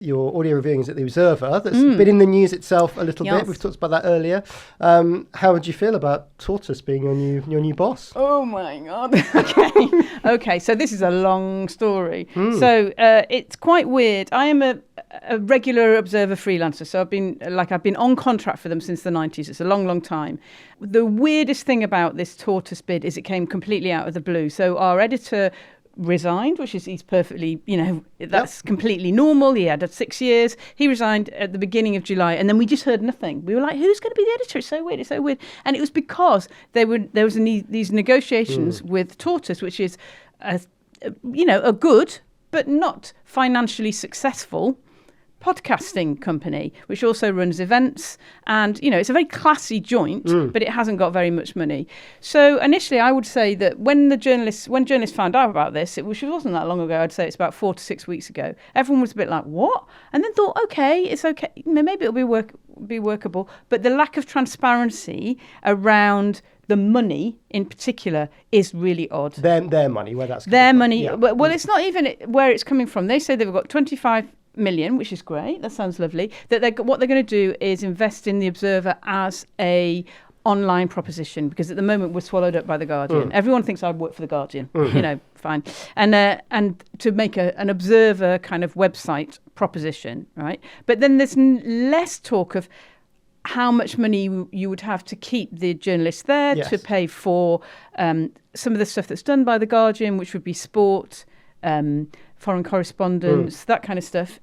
your audio reviewing is at the Observer. That's been in the news itself a little bit. We've talked about that earlier. How would you feel about Tortoise being your new boss? Oh my God. Okay. So this is a long story. So it's quite weird. I am a regular Observer freelancer. So I've been on contract for them since the 90s. It's a long, long time. The weirdest thing about this Tortoise bid is it came completely out of the blue. So our editor resigned, he's perfectly, that's completely normal. He had 6 years. He resigned at the beginning of July, and then we just heard nothing. We were like, who's going to be the editor? It's so weird. And it was because there was these negotiations with Tortoise, which is a good but not financially successful podcasting company, which also runs events, and it's a very classy joint, but it hasn't got very much money. So initially I would say that when journalists found out about this, which wasn't that long ago, I'd say it's about 4 to 6 weeks ago, everyone was a bit like, what? And then thought, okay, it's okay, maybe it'll be workable. But the lack of transparency around the money in particular is really odd. Their money, where that's coming their from. money. Yeah. Well, it's not even where it's coming from. They say they've got 25 million, which is great. That sounds lovely. What they're going to do is invest in the Observer as a online proposition, because at the moment we're swallowed up by the Guardian. Everyone thinks I work for the Guardian. Fine. And to make an Observer kind of website proposition, right? But then there's less talk of how much money you would have to keep the journalists there, to pay for some of the stuff that's done by the Guardian, which would be sport, foreign correspondence, that kind of stuff.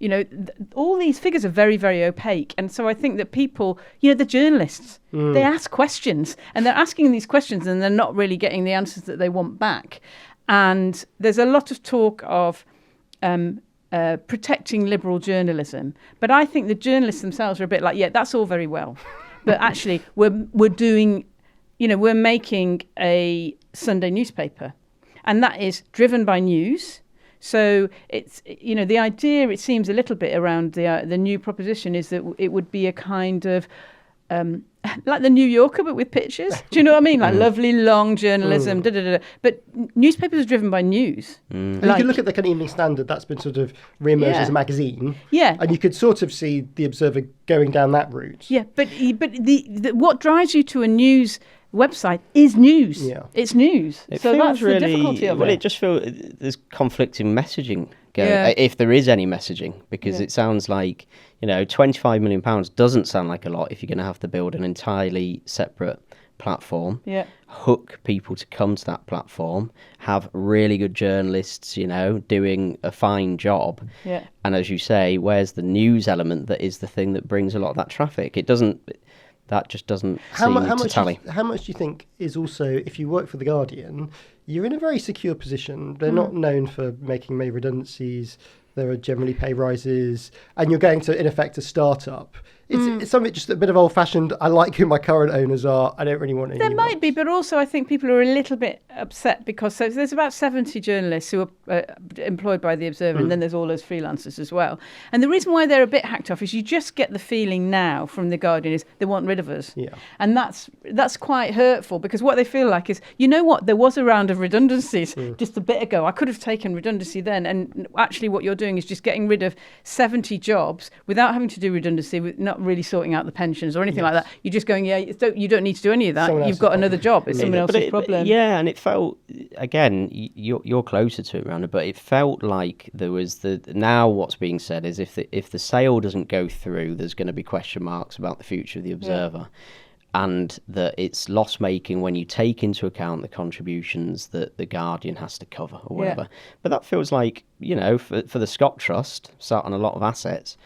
All these figures are very, very opaque. And so I think that people, the journalists, they ask questions, and they're asking these questions and they're not really getting the answers that they want back. And there's a lot of talk of protecting liberal journalism. But I think the journalists themselves are a bit like, yeah, that's all very well. But actually, we're doing, we're making a Sunday newspaper. And that is driven by news. So it's, the idea, it seems a little bit around the new proposition is that it would be a kind of like the New Yorker, but with pictures. Do you know what I mean? Like lovely, long journalism. But newspapers are driven by news. And you can look at the kind of Evening Standard. That's been sort of re-emerged as a magazine. Yeah. And you could sort of see the Observer going down that route. Yeah, but the what drives you to a news website is news. Yeah. It's news. So that's the difficulty of it. It just feels there's conflicting messaging going, if there is any messaging, because it sounds like, £25 million doesn't sound like a lot if you're going to have to build an entirely separate platform, hook people to come to that platform, have really good journalists, doing a fine job. Yeah. And as you say, where's the news element that is the thing that brings a lot of that traffic? That just doesn't seem to tally. How much do you think is also, if you work for The Guardian, you're in a very secure position. They're not known for making May redundancies. There are generally pay rises. And you're going to, in effect, a startup. It's something just a bit of old-fashioned, I like who my current owners are, I don't really want any There might be, but also I think people are a little bit upset because there's about 70 journalists who are employed by The Observer, and then there's all those freelancers as well. And the reason why they're a bit hacked off is you just get the feeling now from The Guardian is they want rid of us. Yeah. And that's quite hurtful, because what they feel like is, there was a round of redundancies just a bit ago. I could have taken redundancy then. And actually what you're doing is just getting rid of 70 jobs without having to do redundancy, with not really sorting out the pensions or anything like that. You're just going, you don't need to do any of that. You've got another job. It's someone else's problem. Yeah, and it felt, again, you're closer to it, Miranda, but it felt like there was now what's being said is if the sale doesn't go through, there's going to be question marks about the future of the Observer. And that it's loss-making when you take into account the contributions that the Guardian has to cover or whatever. Yeah. But that feels like, for the Scott Trust, sat on a lot of assets,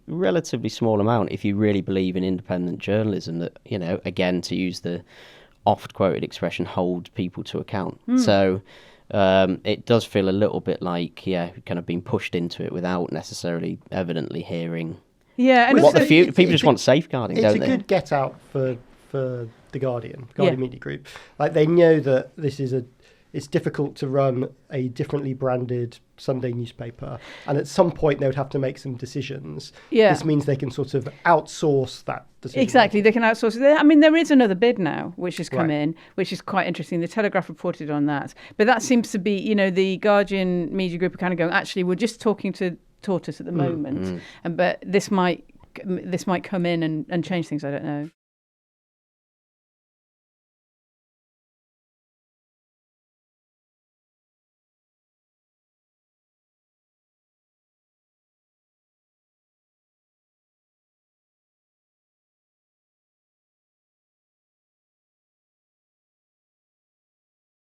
relatively small amount if you really believe in independent journalism that, again, to use the oft-quoted expression, hold people to account. So it does feel a little bit like, kind of being pushed into it without necessarily evidently hearing what the future. People just want safeguarding, don't they? It's a good get-out for the Guardian Media Group. Like, they know that it's difficult to run a differently branded Sunday newspaper, and at some point they would have to make some decisions. Yeah. This means they can sort of outsource that decision. Exactly, they can outsource it. I mean, there is another bid now which has come in, which is quite interesting. The Telegraph reported on that, but that seems to be, the Guardian Media Group are kind of going, actually, we're just talking to Tortoise at the moment, but this might come in and change things. I don't know.